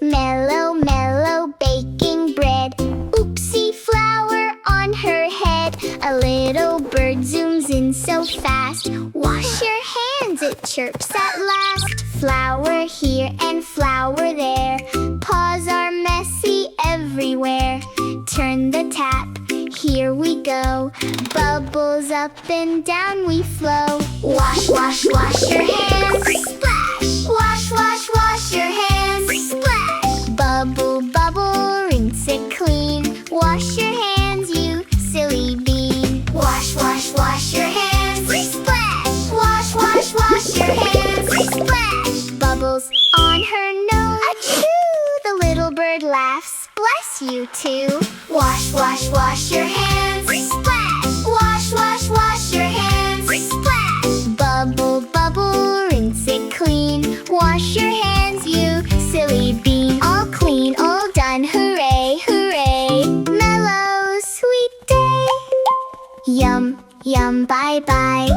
Mello, mellow baking bread. Oopsie, flour on her head. A little bird zooms in so fast. Wash your hands, it chirps at last. Flour here and flour there. Paws are messy everywhere. Turn the tap, here we go. Bubbles up and down we flow. Wash, wash, wash your hands. Splash! Wash, wash, wash your hands. Splash! Bubble, bubble, rinse it clean. Wash your hands, you silly bean. Wash, wash, wash your hands. Splash! Wash, wash, wash your hands. Splash! Bubbles on her nose. Achoo! The little bird laughs. Bless you too. Wash, wash, wash your hands. Splash! Wash, wash, wash your hands. Splash! Bubble, bubble, rinse it clean. Wash your hands, you silly bean. All clean, all done, hooray, hooray. Mellow, sweet day. Yum, yum, bye-bye.